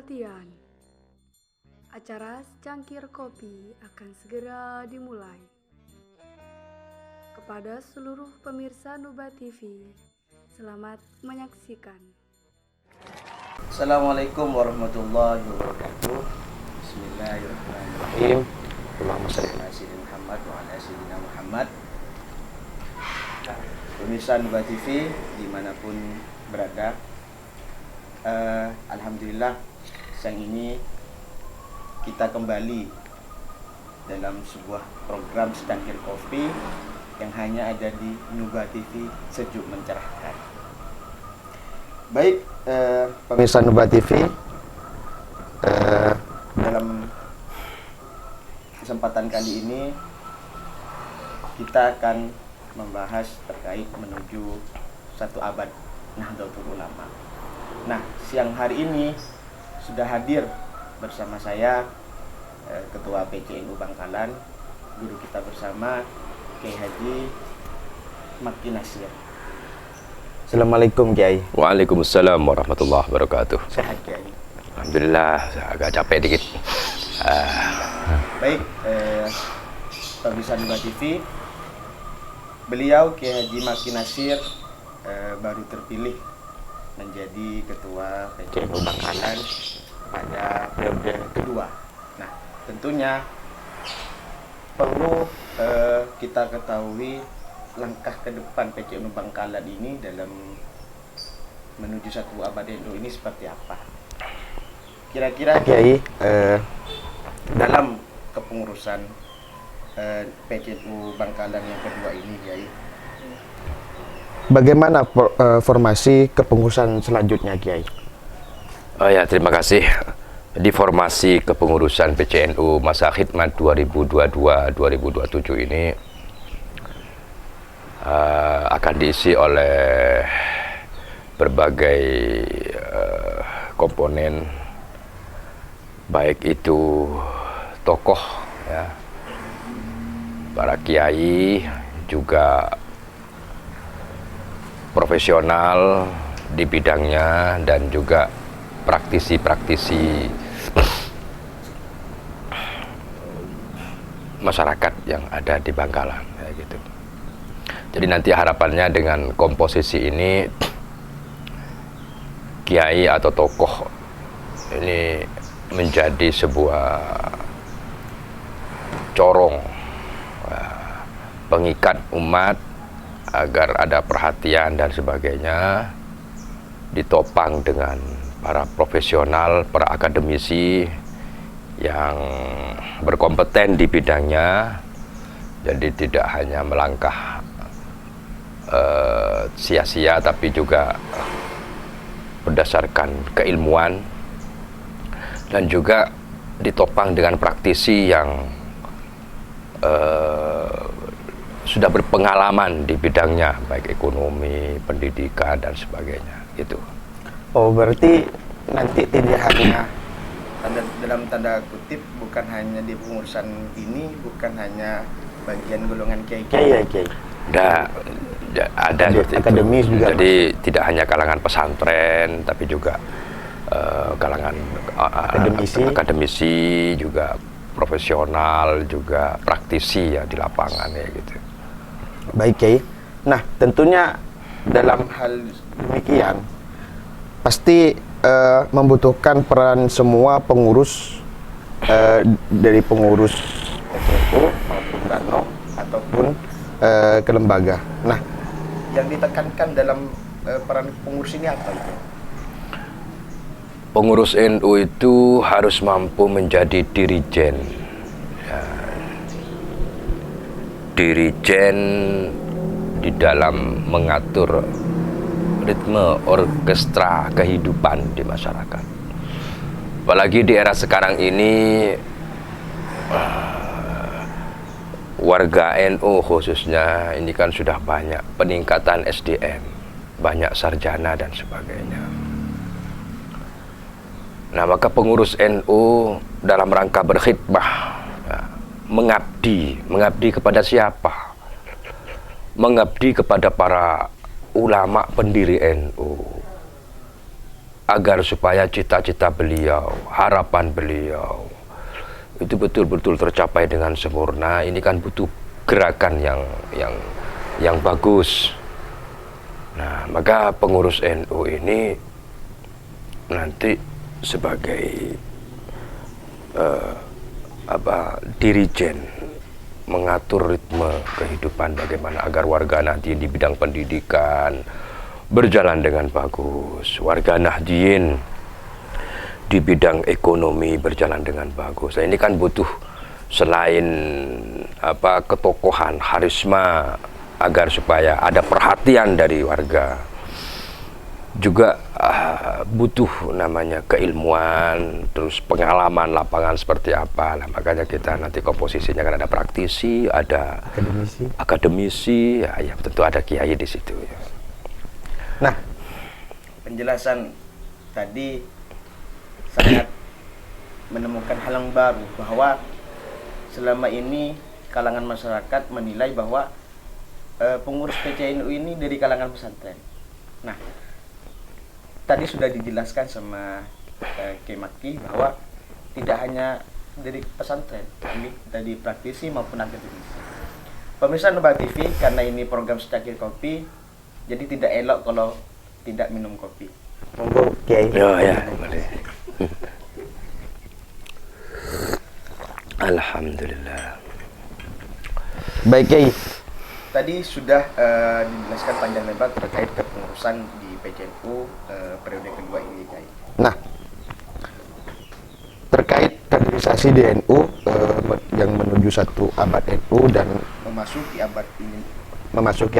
perhatian. Acara secangkir kopi akan segera dimulai. Kepada seluruh pemirsa Nuba TV, selamat menyaksikan. Assalamualaikum warahmatullahi wabarakatuh. Bismillahirrahmanirrahim. Allahumma shalli ala sayyidina Muhammad wa ala sayyidina Muhammad. Pemirsa Nuba TV dimanapun berada, alhamdulillah siang ini kita kembali dalam sebuah program secangkir kopi yang hanya ada di Nuba TV, sejuk mencerahkan. Baik, pemirsa Nuba TV, dalam kesempatan kali ini kita akan membahas terkait menuju 1 abad Nahdlatul Ulama. Nah, siang hari ini sudah hadir bersama saya Ketua PCNU Bangkalan, guru kita bersama Kiai Haji Maki Nasir. Assalamualaikum Kiai. Waalaikumsalam warahmatullahi wabarakatuh. Sehat Kiai? Alhamdulillah, agak capek dikit. Baik, pemirsa Nuba TV, beliau Kiai Haji Maki Nasir baru terpilih menjadi Ketua PCNU Bangkalan pada periode kedua. Nah, tentunya perlu kita ketahui langkah ke depan PCNU Bangkalan ini dalam menuju 1 abad NU ini seperti apa. Kira-kira Kiai, dalam kepengurusan PCNU Bangkalan yang kedua ini Kiai, bagaimana formasi kepengurusan selanjutnya Kiai? Oh ya, terima kasih. Di formasi kepengurusan PCNU masa khidmat 2022-2027 ini akan diisi oleh berbagai komponen, baik itu tokoh, ya, para kiai, juga profesional di bidangnya, dan juga praktisi-praktisi masyarakat yang ada di Bangkalan, ya, gitu. Jadi nanti harapannya dengan komposisi ini, kiai atau tokoh ini menjadi sebuah corong, pengikat umat agar ada perhatian dan sebagainya, ditopang dengan para profesional, para akademisi yang berkompeten di bidangnya. Jadi tidak hanya melangkah sia-sia, tapi juga berdasarkan keilmuan, dan juga ditopang dengan praktisi yang sudah berpengalaman di bidangnya, baik ekonomi, pendidikan, dan sebagainya, gitu. Oh, berarti nanti tidak hanya dalam tanda kutip, bukan hanya di pengurusan ini, bukan hanya bagian golongan kiai-kiai ya Kiai. Ada akademis juga. Jadi tidak hanya kalangan pesantren, tapi juga kalangan akademisi, juga profesional, juga praktisi ya di lapangan, ya, gitu. Baik Kiai. Nah, tentunya dalam hal demikian pasti membutuhkan peran semua pengurus, dari pengurus PCNU maupun Rano ataupun ke lembaga. Nah, yang ditekankan dalam peran pengurus ini apa itu? Pengurus NU itu harus mampu menjadi dirijen, ya. Dirijen di dalam mengatur ritme orkestra kehidupan di masyarakat. Apalagi di era sekarang ini, warga NU khususnya ini kan sudah banyak peningkatan SDM, banyak sarjana dan sebagainya. Nah, maka pengurus NU dalam rangka berkhidmah, ya, mengabdi kepada siapa? Mengabdi kepada para ulama pendiri NU. agar supaya cita-cita beliau, harapan beliau itu betul-betul tercapai dengan sempurna, ini kan butuh gerakan yang bagus. Nah, maka pengurus NU ini nanti sebagai dirijen mengatur ritme kehidupan bagaimana agar warga Nahdien di bidang pendidikan berjalan dengan bagus, warga Nahdien di bidang ekonomi berjalan dengan bagus. Nah, ini kan butuh selain ketokohan, harisma agar supaya ada perhatian dari warga, juga butuh namanya keilmuan, terus pengalaman lapangan seperti apa. Nah, makanya kita nanti komposisinya kan ada praktisi, ada akademisi, ya tentu ada kiai di situ ya. Nah, penjelasan tadi sangat menemukan hal yang baru, bahwa selama ini kalangan masyarakat menilai bahwa pengurus PCNU ini dari kalangan pesantren. Nah, tadi sudah dijelaskan sama Kemaki bahwa tidak hanya dari pesantren, ini dari praktisi maupun akademisi. Pemirsa Nuba TV, karena ini program secangkir kopi, jadi tidak elok kalau tidak minum kopi. Monggo Kiai. Ya, boleh. Alhamdulillah. Baik Kiai. Tadi sudah dijelaskan panjang lebar terkait kepengurusan di PCNU periode kedua ini, Kiai. Nah, terkait kaderisasi di NU yang menuju satu abad NU dan memasuki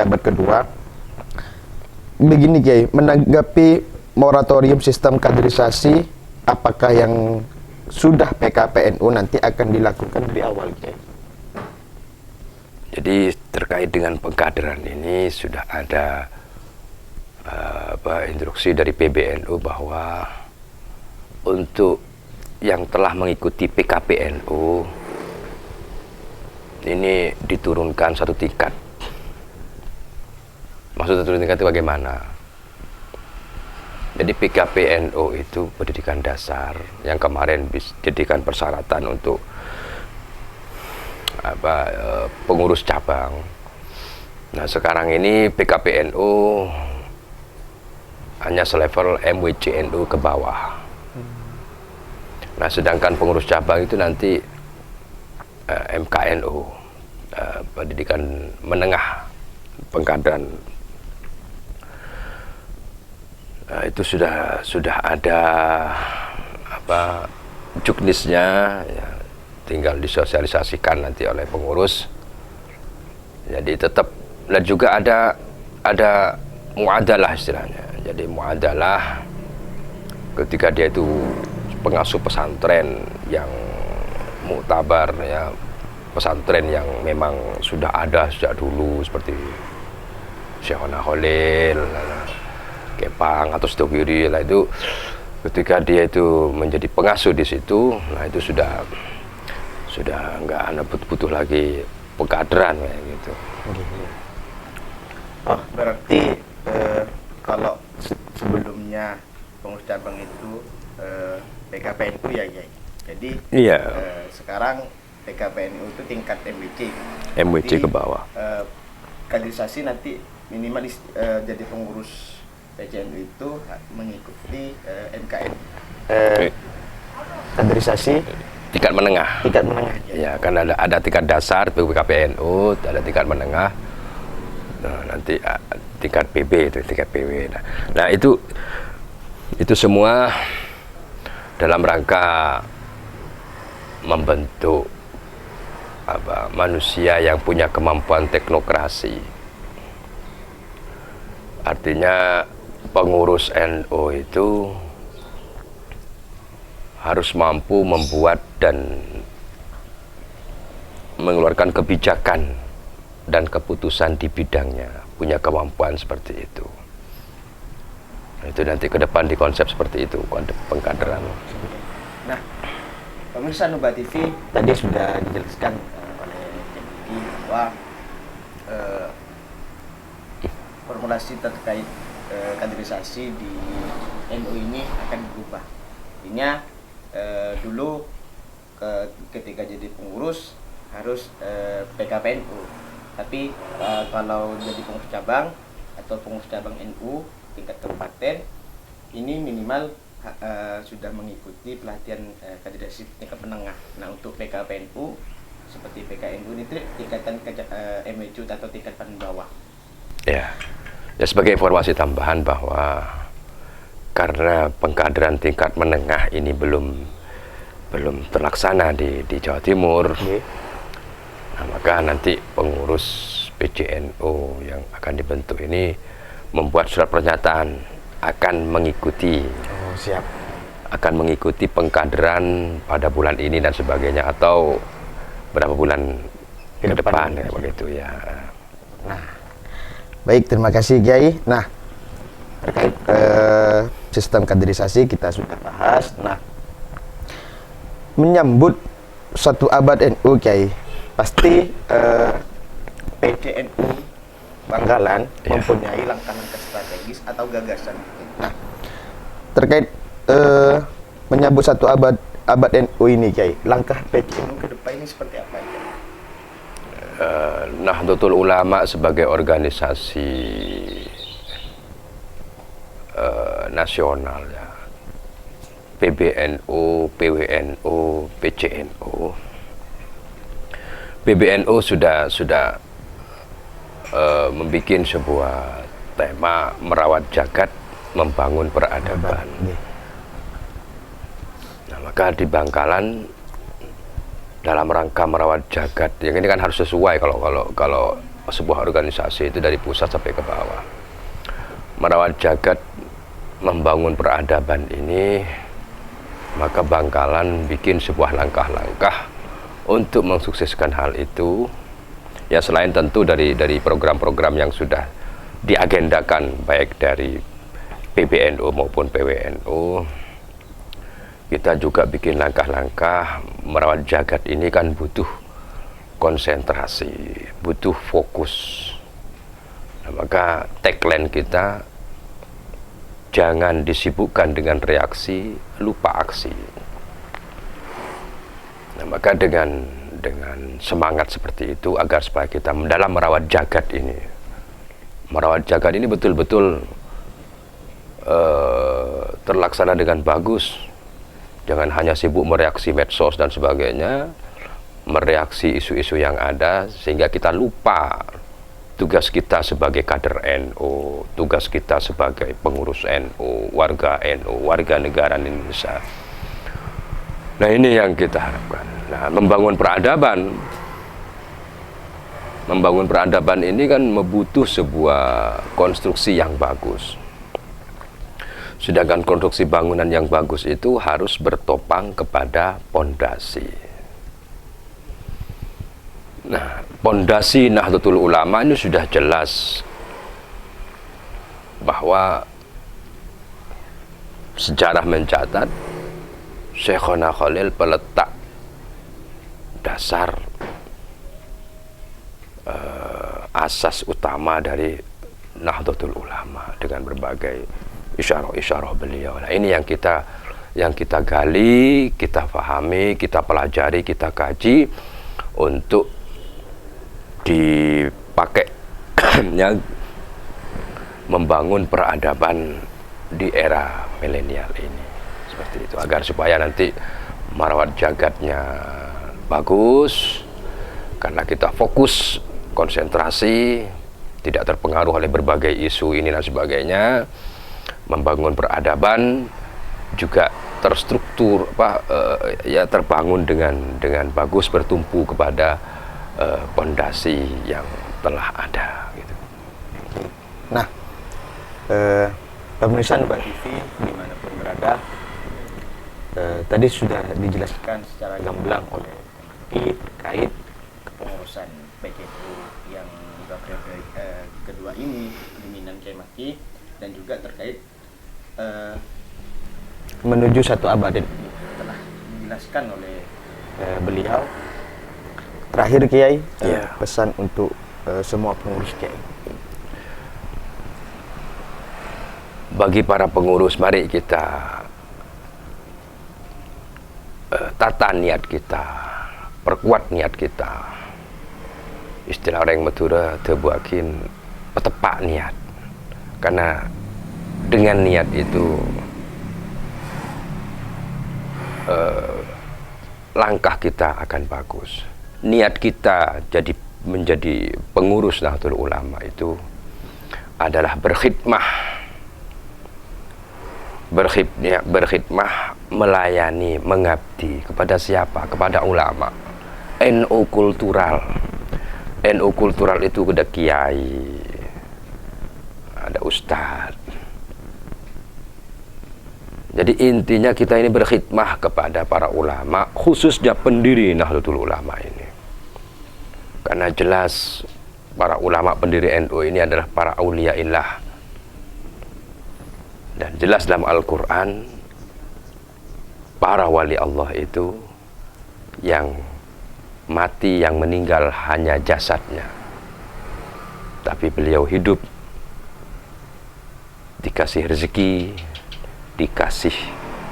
abad kedua. Begini Kiai, menanggapi moratorium sistem kaderisasi, apakah yang sudah PKPNU nanti akan dilakukan dari awal Kiai? Jadi terkait dengan pengkaderan ini sudah ada instruksi dari PBNU bahwa untuk yang telah mengikuti PKPNU ini diturunkan satu tingkat. Maksudnya turun tingkat itu bagaimana? Jadi PKPNU itu pendidikan dasar yang kemarin dijadikan persyaratan untuk pengurus cabang. Nah, sekarang ini PKPNU hanya selevel MWCNU ke bawah. Nah, sedangkan pengurus cabang itu nanti MKNU, pendidikan menengah pengkaderan. Nah, itu sudah ada juknisnya, ya, tinggal disosialisasikan nanti oleh pengurus. Jadi tetap, dan juga ada muadalah istilahnya. Jadi muadalah ketika dia itu pengasuh pesantren yang muktabar, ya, pesantren yang memang sudah ada sejak dulu seperti Syekhona Khalil, Kepang atau Stokiri lah, itu ketika dia itu menjadi pengasuh di situ, nah itu sudah nggak ada butuh lagi pengkaderan kayak gitu. Oh, berarti kalau sebelumnya pengurus cabang itu PKPNU ya, Kiai. Jadi iya. Sekarang PKPNU itu tingkat MWC ke bawah. Kaderisasi nanti minimal jadi pengurus PCNU itu mengikuti MKN. Kaderisasi Tingkat menengah. Ya, kan ada tingkat dasar PKPNU, ada tingkat menengah. Nah, nanti tingkat PB itu tingkat PW. Nah, itu semua dalam rangka membentuk manusia yang punya kemampuan teknokrasi. Artinya pengurus NU itu harus mampu membuat dan mengeluarkan kebijakan dan keputusan di bidangnya, punya kemampuan seperti itu. Itu nanti ke depan di konsep seperti itu, pengkaderan. Nah, pemirsa Nuba TV, tadi sudah dijelaskan oleh Kemki bahwa formulasi terkait kaderisasi di NU ini akan berubah. Artinya dulu ketika jadi pengurus harus PKPNU, tapi kalau jadi pengurus cabang atau pengurus cabang NU tingkat kabupaten ini minimal sudah mengikuti pelatihan kaderisasi tingkat menengah. Nah, untuk PKPNU seperti PKNU itu tingkatan MWC atau tingkat paling bawah. Ya, sebagai informasi tambahan bahwa karena pengkaderan tingkat menengah ini belum terlaksana di Jawa Timur, nah, maka nanti pengurus PJNU yang akan dibentuk ini membuat surat pernyataan akan mengikuti akan mengikuti pengkaderan pada bulan ini dan sebagainya, atau berapa bulan ke depan ya, begitu ya. Nah, baik, terima kasih Kiai. Nah, terkait sistem kaderisasi kita sudah bahas. Nah, menyambut 1 abad NU Kiai, pasti PJNU Bangkalan mempunyai langkah-langkah strategis atau gagasan. Nah, terkait menyambut 1 abad NU ini Kiai, langkah PJNU ke depan ini seperti apa ya? Nahdlatul Ulama sebagai organisasi nasional ya, PBNU, PWNU, PJNU. PBNU sudah membuat sebuah tema merawat jagat, membangun peradaban. Nah, maka di Bangkalan dalam rangka merawat jagat, yang ini kan harus sesuai kalau sebuah organisasi itu dari pusat sampai ke bawah. Merawat jagat, membangun peradaban ini, maka Bangkalan bikin sebuah langkah-langkah untuk mensukseskan hal itu. Ya, selain tentu dari program-program yang sudah diagendakan baik dari PBNU maupun PWNU, kita juga bikin langkah-langkah. Merawat jagat ini kan butuh konsentrasi, butuh fokus. Nah, maka tagline kita, jangan disibukkan dengan reaksi, lupa aksi. Nah, maka dengan semangat seperti itu, agar supaya kita dalam merawat jagat ini betul-betul terlaksana dengan bagus. Jangan hanya sibuk mereaksi medsos dan sebagainya, mereaksi isu-isu yang ada, sehingga kita lupa tugas kita sebagai kader NU, tugas kita sebagai pengurus NU, warga negara Indonesia. Nah, ini yang kita harapkan. Nah, membangun peradaban ini kan membutuh sebuah konstruksi yang bagus. Sedangkan konstruksi bangunan yang bagus itu harus bertopang kepada pondasi. Nah, pondasi Nahdlatul Ulama ini sudah jelas bahwa sejarah mencatat Syekhona Khalil peletak dasar asas utama dari Nahdlatul Ulama dengan berbagai isyarah-isyarah beliau. Nah, ini yang kita gali, kita pahami, kita pelajari, kita kaji untuk dipakai membangun peradaban di era milenial ini. Seperti itu, agar supaya nanti merawat jagatnya bagus, karena kita fokus, konsentrasi, tidak terpengaruh oleh berbagai isu ini dan sebagainya. Membangun peradaban juga terstruktur, terbangun dengan bagus, bertumpu kepada pondasi yang telah ada gitu. Nah, pemirsa Nuba TV dimanapun berada, tadi sudah dijelaskan secara gamblang oleh terkait kepengurusan PJNU yang periode kedua ini pimpinan Kiai Maki, dan juga terkait menuju 1 abad telah dijelaskan oleh beliau. Terakhir Kiai, pesan untuk semua pengurus Kiai. bagi para pengurus, mari kita tata niat kita, perkuat niat kita. Istilah orang Madura tebuakin petepak niat, karena dengan niat itu langkah kita akan bagus. Niat kita menjadi pengurus Nahdlatul Ulama itu adalah berkhidmah, melayani, mengabdi kepada siapa? Kepada ulama. NU kultural. NU kultural itu ada kiai, ada ustadz. Jadi intinya kita ini berkhidmah kepada para ulama, khususnya pendiri Nahdlatul Ulama ini. Karena jelas para ulama pendiri NU ini adalah para auliaillah. Dan jelas dalam Al-Quran, para wali Allah itu yang mati, yang meninggal hanya jasadnya, tapi beliau hidup, dikasih rezeki, dikasih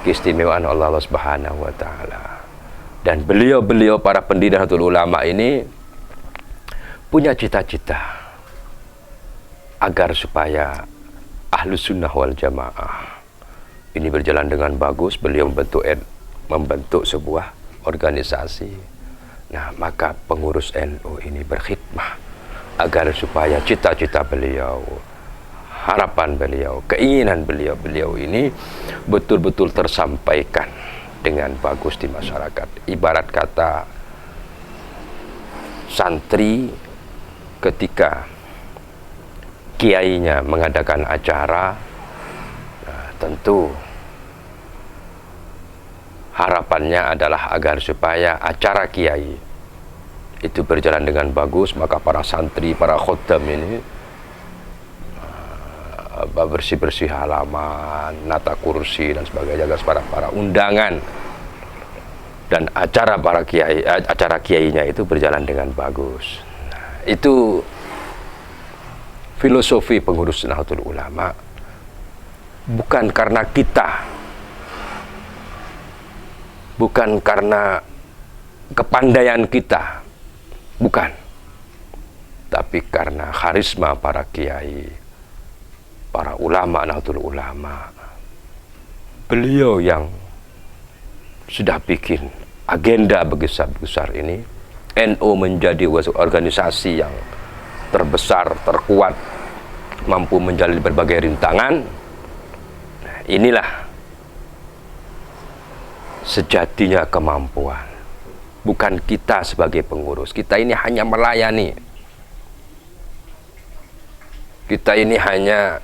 keistimewaan Allah Subhanahu wa Ta'ala. Dan beliau para pendiri Nahdlatul Ulama ini punya cita-cita agar supaya Ahlus Sunnah wal Jamaah ini berjalan dengan bagus. Beliau membentuk sebuah organisasi. Nah, maka pengurus NU ini berkhidmah agar supaya cita-cita beliau, harapan beliau, keinginan beliau ini betul-betul tersampaikan dengan bagus di masyarakat. Ibarat kata santri ketika kiainya mengadakan acara, nah, tentu harapannya adalah agar supaya acara kiai itu berjalan dengan bagus. Maka para santri, para khoddam ini bersih-bersih halaman, nata kursi dan sebagainya, para undangan dan acara para kiai, acara kiainya itu berjalan dengan bagus. Nah, itu filosofi pengurus Nahdlatul Ulama. Bukan karena kita, bukan karena kepandaian kita, bukan, tapi karena karisma para kiai, para ulama Nahdlatul Ulama. Beliau yang sudah bikin agenda besar ini. NU menjadi organisasi yang terbesar, terkuat, mampu menjalani berbagai rintangan. Nah, inilah sejatinya kemampuan. Bukan kita sebagai pengurus, kita ini hanya melayani. Kita ini hanya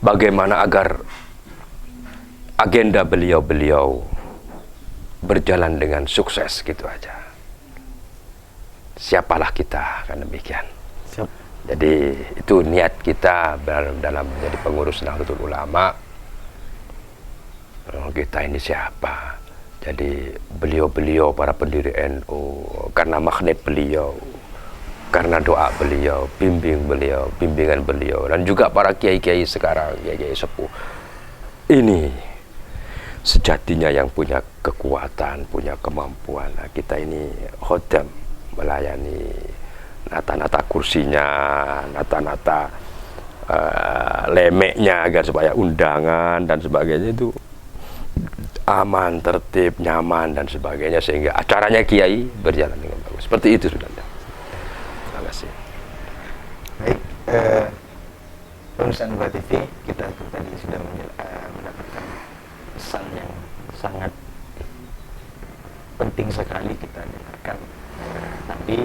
bagaimana agar agenda beliau berjalan dengan sukses, gitu aja. Siapalah kita, kan demikian. Siap. Jadi itu niat kita dalam menjadi pengurus Nahdlatul Ulama. Kita ini siapa? Jadi beliau para pendiri NU, karena magnet beliau, karena doa beliau, bimbingan beliau, dan juga para kiai-kiai sekarang, kiai-kiai sepuh ini sejatinya yang punya kekuatan, punya kemampuan. Nah, kita ini khoddam, melayani, nata-nata kursinya, nata-nata lemeknya agar supaya undangan dan sebagainya itu aman, tertib, nyaman dan sebagainya, sehingga acaranya kiai berjalan dengan bagus. Seperti itu sudah. Terima kasih. Baik, pemirsa Nubuah TV, kita tadi sudah mendapatkan pesan yang sangat penting sekali kita dengarkan tadi,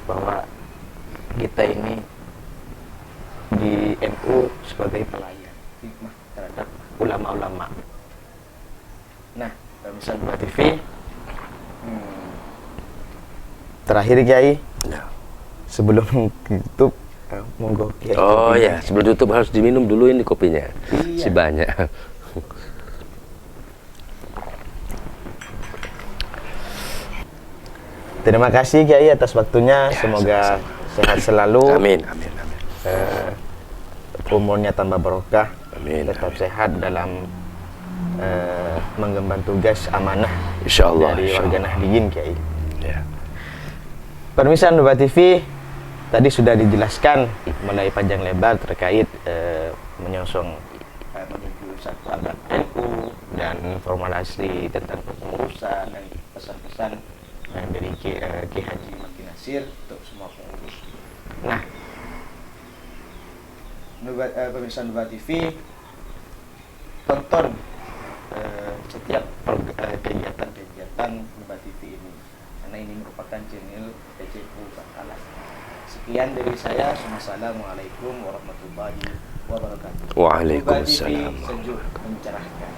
bahwa kita ini di NU sebagai pelayan hikmah terhadap ulama-ulama. Nah, pemirsa Nubuah TV, terakhir Kiai, Ya. sebelum tutup, monggo Kiai. Oh ya, sebelum tutup harus diminum dulu ini kopinya. Iya. Si banyak. Terima kasih Kiai atas waktunya. Ya, semoga sama-sama. sehat selalu. Amin. umurnya tambah barokah, Amin. tetap sehat dalam mengemban tugas amanah Insyaallah. dari warga Nahdiyin, Kiai. Ya. Pemirsa Nuba TV, tadi sudah dijelaskan mulai panjang lebar terkait menyongsong menuju satu abad NU dan formulasi tentang kepengurusan dan pesan-pesan dari Ki Haji Maki Nasir untuk semua pengurus. Nah, pemirsa Nuba TV, tonton setiap kegiatan Nuba TV ini, karena ini merupakan channel PCU Bangkalan. Sekian dari saya. Wassalamualaikum warahmatullahi wabarakatuh. Waalaikumsalam. Nuba TV sejuk mencerahkan.